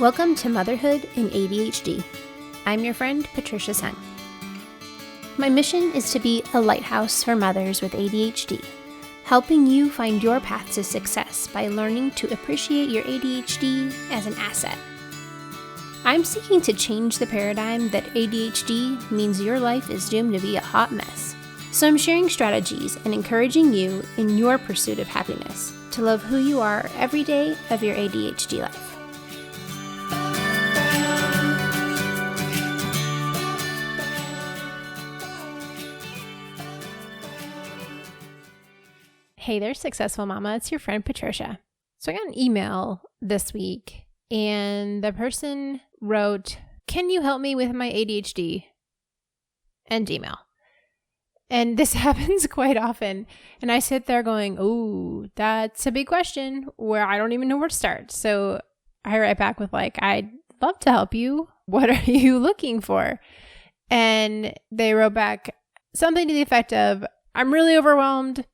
Welcome to Motherhood in ADHD. I'm your friend, Patricia Sun. My mission is to be a lighthouse for mothers with ADHD, helping you find your path to success by learning to appreciate your ADHD as an asset. I'm seeking to change the paradigm that ADHD means your life is doomed to be a hot mess. So I'm sharing strategies and encouraging you in your pursuit of happiness to love who you are every day of your ADHD life. Hey there, successful mama. It's your friend Patricia. So I got an email this week and the person wrote, "Can you help me with my ADHD?" End email. And this happens quite often. And I sit there going, "Oh, that's a big question where I don't even know where to start." So I write back with "I'd love to help you. What are you looking for?" And they wrote back something to the effect of, "I'm really overwhelmed.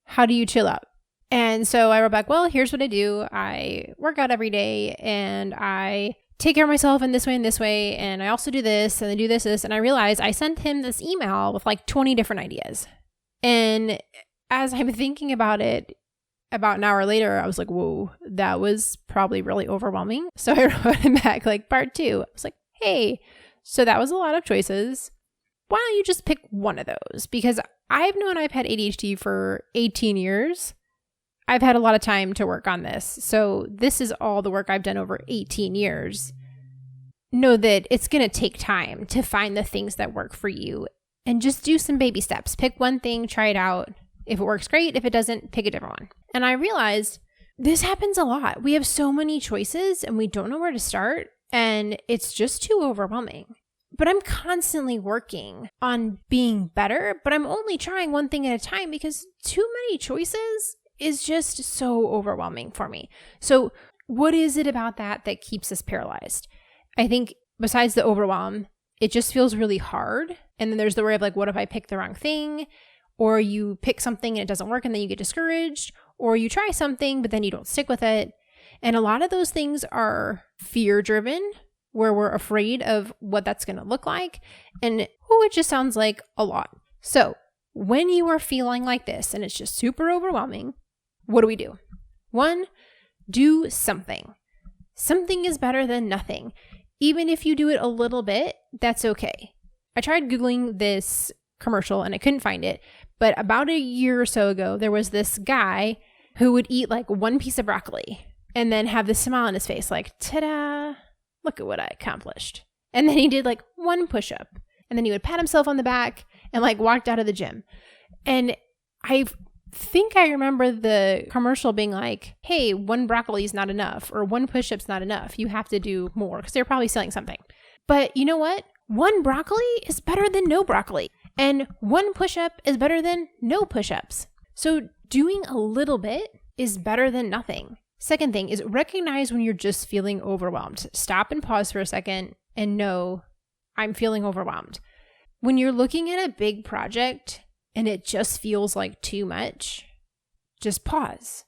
How do you chill out?" And so I wrote back, "Well, here's what I do. I work out every day and I take care of myself in this way. And I also do this and I do this. And I realized I sent him this email with 20 different ideas. And as I'm thinking about it, about an hour later, I was like, whoa, that was probably really overwhelming. So I wrote him back part 2. I was like, hey, so that was a lot of choices. Why don't you just pick one of those? Because I've known I've had ADHD for 18 years. I've had a lot of time to work on this. So this is all the work I've done over 18 years. Know that it's going to take time to find the things that work for you and just do some baby steps. Pick one thing, try it out. If it works, great. If it doesn't, pick a different one. And I realized this happens a lot. We have so many choices and we don't know where to start. And it's just too overwhelming. But I'm constantly working on being better, but I'm only trying one thing at a time because too many choices is just so overwhelming for me. So what is it about that keeps us paralyzed? I think besides the overwhelm, it just feels really hard. And then there's the worry of what if I pick the wrong thing? Or you pick something and it doesn't work and then you get discouraged. Or you try something, but then you don't stick with it. And a lot of those things are fear-driven, where we're afraid of what that's going to look like. And it just sounds like a lot. So when you are feeling like this and it's just super overwhelming, what do? 1, do something. Something is better than nothing. Even if you do it a little bit, that's okay. I tried Googling this commercial and I couldn't find it. But about a year or so ago, there was this guy who would eat one piece of broccoli and then have this smile on his face ta-da. Look at what I accomplished. And then he did 1 push-up. And then he would pat himself on the back and walked out of the gym. And I think I remember the commercial being hey, 1 broccoli is not enough, or 1 push-up's not enough. You have to do more, because they're probably selling something. But you know what? 1 broccoli is better than no broccoli. And 1 push-up is better than no push-ups. So doing a little bit is better than nothing. Second thing is recognize when you're just feeling overwhelmed. Stop and pause for a second and know I'm feeling overwhelmed. When you're looking at a big project and it just feels like too much, just pause.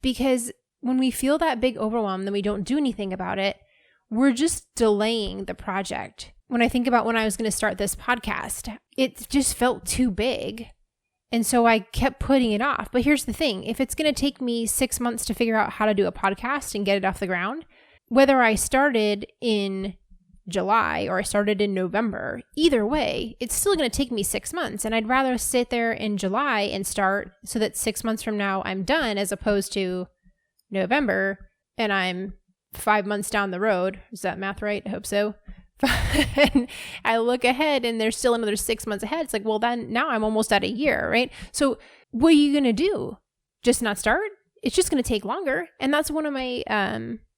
Because when we feel that big overwhelm, then we don't do anything about it. We're just delaying the project. When I think about when I was going to start this podcast, it just felt too big. And so I kept putting it off. But here's the thing. If it's going to take me 6 months to figure out how to do a podcast and get it off the ground, whether I started in July or I started in November, either way, it's still going to take me 6 months. And I'd rather sit there in July and start so that 6 months from now I'm done, as opposed to November and I'm 5 months down the road. Is that math right? I hope so. And I look ahead and there's still another 6 months ahead. It's well, then now I'm almost at a year, right? So what are you going to do? Just not start? It's just going to take longer. And that's one of my,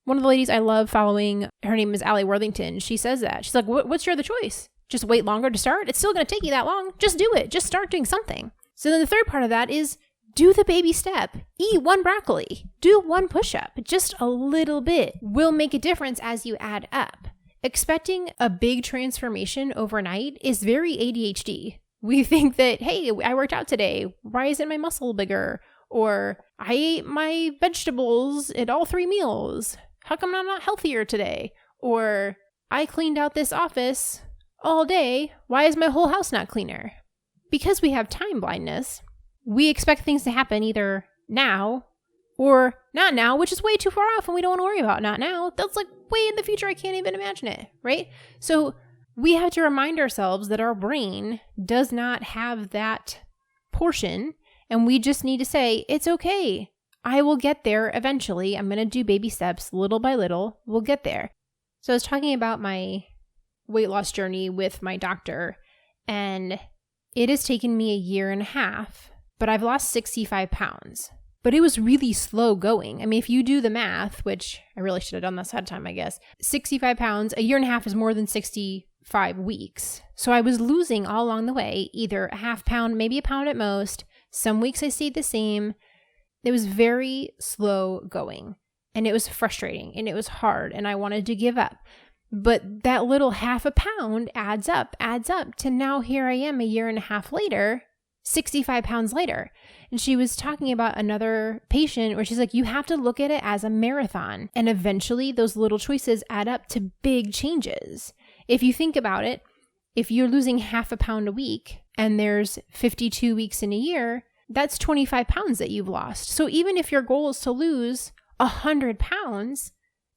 one of the ladies I love following, her name is Allie Worthington. She says that. She's what's your other choice? Just wait longer to start? It's still going to take you that long. Just do it. Just start doing something. So then the third part of that is do the baby step. Eat 1 broccoli. Do 1 push-up. Just a little bit will make a difference as you add up. Expecting a big transformation overnight is very ADHD. We think that, hey, I worked out today. Why isn't my muscle bigger? Or I ate my vegetables at all 3 meals. how come I'm not healthier today? Or I cleaned out this office all day. Why is my whole house not cleaner? Because we have time blindness, we expect things to happen either now or not now, which is way too far off and we don't want to worry about not now. That's like way in the future. I can't even imagine it, right? So we have to remind ourselves that our brain does not have that portion, and we just need to say, it's okay. I will get there eventually. I'm going to do baby steps little by little. We'll get there. So I was talking about my weight loss journey with my doctor, and it has taken me 1.5 years, but I've lost 65 pounds. But it was really slow going. I mean, if you do the math, which I really should have done this ahead of time, I guess, 65 pounds, 1.5 years is more than 65 weeks. So I was losing all along the way, either a half pound, maybe a pound at most. Some weeks I stayed the same. It was very slow going, and it was frustrating, and it was hard, and I wanted to give up. But that little half a pound adds up to now here I am 1.5 years later, 65 pounds later. And she was talking about another patient where she's like, you have to look at it as a marathon. And eventually those little choices add up to big changes. If you think about it, if you're losing half a pound a week and there's 52 weeks in a year, that's 25 pounds that you've lost. So even if your goal is to lose 100 pounds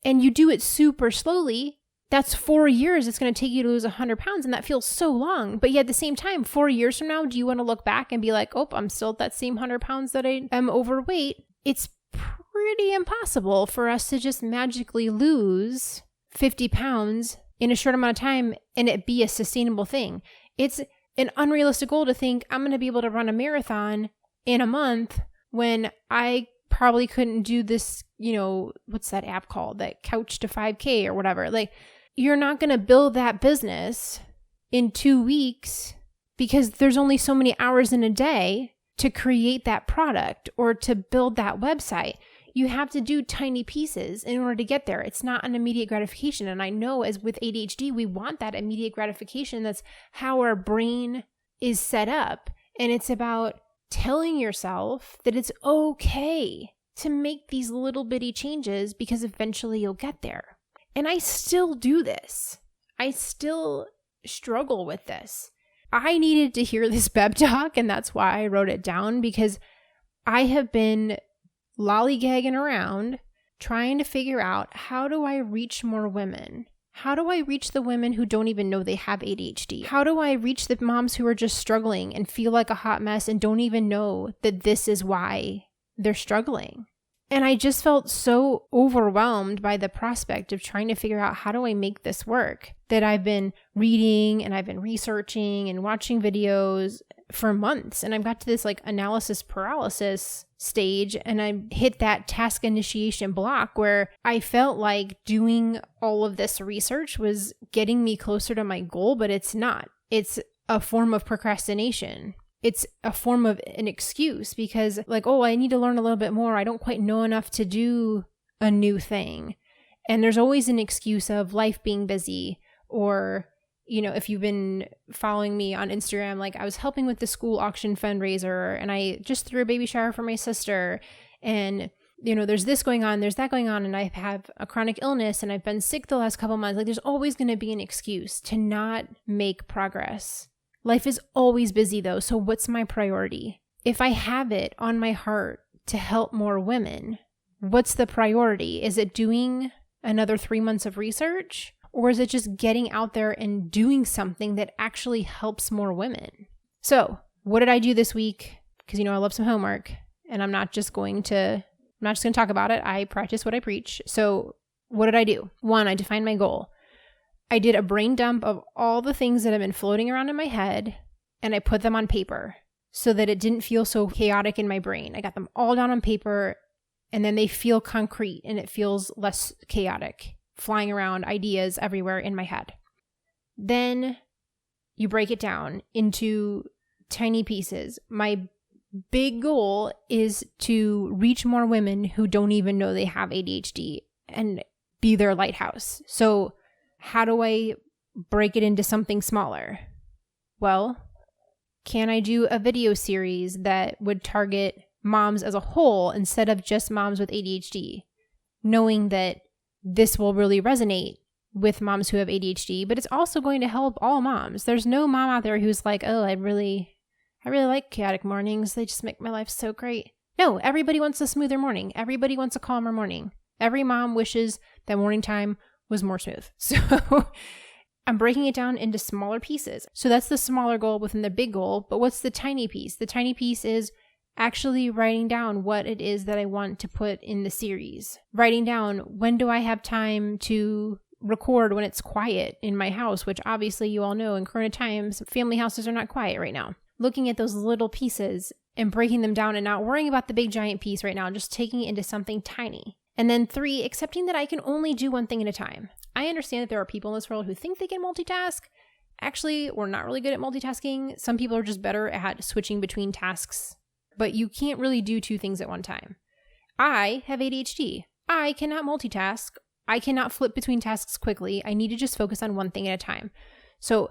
and you do it super slowly, that's 4 years it's going to take you to lose 100 pounds. And that feels so long. But yet at the same time, 4 years from now, do you want to look back and be like, oh, I'm still at that same 100 pounds that I am overweight? It's pretty impossible for us to just magically lose 50 pounds in a short amount of time and it be a sustainable thing. It's an unrealistic goal to think I'm going to be able to run a marathon in a month when I probably couldn't do this, what's that app called? That Couch to 5K or whatever. Like, you're not going to build that business in 2 weeks because there's only so many hours in a day to create that product or to build that website. You have to do tiny pieces in order to get there. It's not an immediate gratification. And I know as with ADHD, we want that immediate gratification. That's how our brain is set up. And it's about telling yourself that it's okay to make these little bitty changes because eventually you'll get there. And I still do this. I still struggle with this. I needed to hear this pep talk, and that's why I wrote it down, because I have been lollygagging around trying to figure out, how do I reach more women? How do I reach the women who don't even know they have ADHD? How do I reach the moms who are just struggling and feel like a hot mess and don't even know that this is why they're struggling? And I just felt so overwhelmed by the prospect of trying to figure out, how do I make this work? That I've been reading and I've been researching and watching videos for months. And I've got to this like analysis paralysis stage, and I hit that task initiation block where I felt like doing all of this research was getting me closer to my goal, but it's not. It's a form of procrastination. It's a form of an excuse because like, oh, I need to learn a little bit more. I don't quite know enough to do a new thing. And there's always an excuse of life being busy, or, if you've been following me on Instagram, like I was helping with the school auction fundraiser and I just threw a baby shower for my sister, and there's this going on, there's that going on, and I have a chronic illness and I've been sick the last couple months. Like there's always going to be an excuse to not make progress. Life is always busy though. So what's my priority? If I have it on my heart to help more women, what's the priority? Is it doing another 3 months of research? Or is it just getting out there and doing something that actually helps more women? So what did I do this week? Because, I love some homework, and I'm not just going to talk about it. I practice what I preach. So what did I do? 1, I defined my goal. I did a brain dump of all the things that have been floating around in my head, and I put them on paper so that it didn't feel so chaotic in my brain. I got them all down on paper, and then they feel concrete and it feels less chaotic, flying around ideas everywhere in my head. Then you break it down into tiny pieces. My big goal is to reach more women who don't even know they have ADHD and be their lighthouse. So how do I break it into something smaller? Well, can I do a video series that would target moms as a whole instead of just moms with ADHD? Knowing that this will really resonate with moms who have ADHD, but it's also going to help all moms. There's no mom out there who's like, oh, I really like chaotic mornings. They just make my life so great. No, everybody wants a smoother morning. Everybody wants a calmer morning. Every mom wishes that morning time was more smooth. So I'm breaking it down into smaller pieces. So that's the smaller goal within the big goal. But what's the tiny piece? The tiny piece is actually writing down what it is that I want to put in the series. Writing down, when do I have time to record when it's quiet in my house, which obviously you all know in Corona times, family houses are not quiet right now. Looking at those little pieces and breaking them down and not worrying about the big giant piece right now, just taking it into something tiny. And then 3, accepting that I can only do one thing at a time. I understand that there are people in this world who think they can multitask. Actually, we're not really good at multitasking. Some people are just better at switching between tasks, but you can't really do 2 things at one time. I have ADHD. I cannot multitask. I cannot flip between tasks quickly. I need to just focus on one thing at a time. So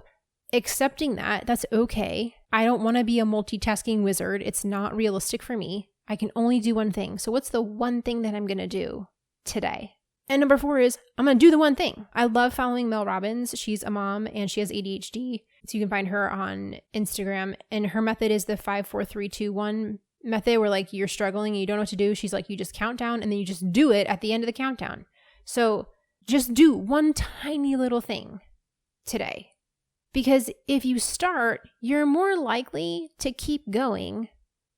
accepting that, that's okay. I don't want to be a multitasking wizard. It's not realistic for me. I can only do one thing. So what's the one thing that I'm going to do today? And number 4 is I'm going to do the one thing. I love following Mel Robbins. She's a mom and she has ADHD. So you can find her on Instagram. And her method is the 5, 4, 3, 2, 1 method, where like you're struggling and you don't know what to do. She's like, you just count down and then you just do it at the end of the countdown. So just do one tiny little thing today. Because if you start, you're more likely to keep going,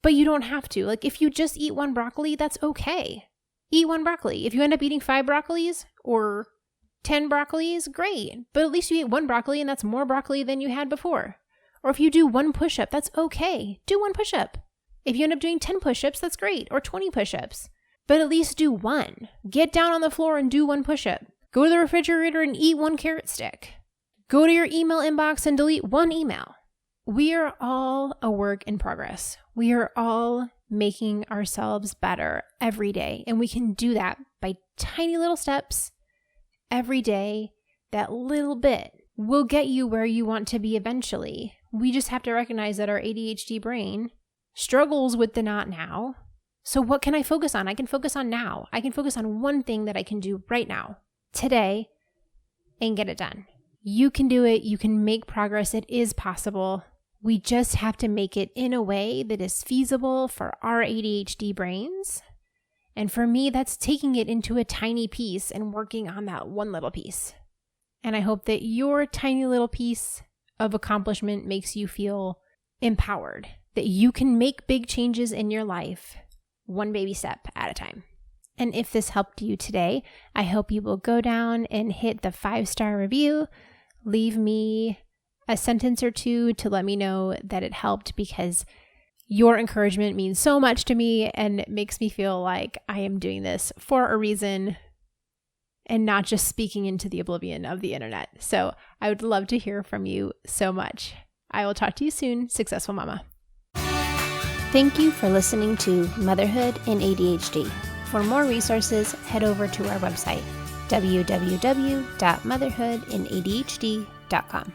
but you don't have to. Like if you just eat 1 broccoli, that's okay. Eat 1 broccoli. If you end up eating 5 broccolis or 10 broccolis, great. But at least you ate 1 broccoli and that's more broccoli than you had before. Or if you do 1 push-up, that's okay. Do 1 push-up. If you end up doing 10 push-ups, that's great. Or 20 push-ups. But at least do 1. Get down on the floor and do 1 push-up. Go to the refrigerator and eat 1 carrot stick. Go to your email inbox and delete 1 email. We are all a work in progress. We are all making ourselves better every day. And we can do that by tiny little steps every day. That little bit will get you where you want to be eventually. We just have to recognize that our ADHD brain struggles with the not now. So what can I focus on? I can focus on now. I can focus on one thing that I can do right now, today, and get it done. You can do it. You can make progress. It is possible. We just have to make it in a way that is feasible for our ADHD brains. And for me, that's taking it into a tiny piece and working on that one little piece. And I hope that your tiny little piece of accomplishment makes you feel empowered, that you can make big changes in your life, one baby step at a time. And if this helped you today, I hope you will go down and hit the 5-star review. Leave me a sentence or 2 to let me know that it helped, because your encouragement means so much to me and it makes me feel like I am doing this for a reason and not just speaking into the oblivion of the internet. So I would love to hear from you so much. I will talk to you soon. Successful Mama. Thank you for listening to Motherhood and ADHD. For more resources, head over to our website, www.motherhoodandadhd.com.